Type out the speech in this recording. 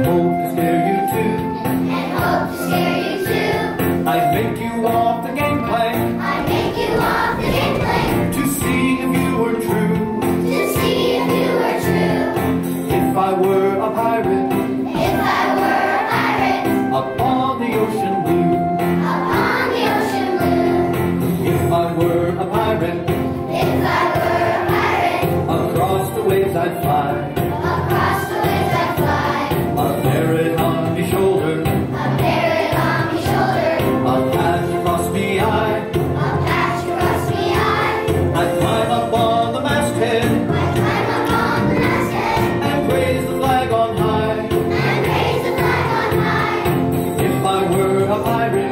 hope to scare you too. And hope to scare you too. I'd make you walk the gangplank. I'd make you walk the gangplank. To see if you were true. To see if you were true. If I were a pirate. If I were a pirate. Upon the ocean blue. Upon the ocean blue. If I were a pirate. If I were a pirate. Across the waves I'd fly. Across the waves I'd fly. I'll bear it on me shoulder. I'll bear it on me shoulder. I'll patch across me eye. I'll patch across me eye. I'd climb up on the masthead. I'd climb up on the masthead. And raise the flag on high. And raise the flag on high. If I were a pirate.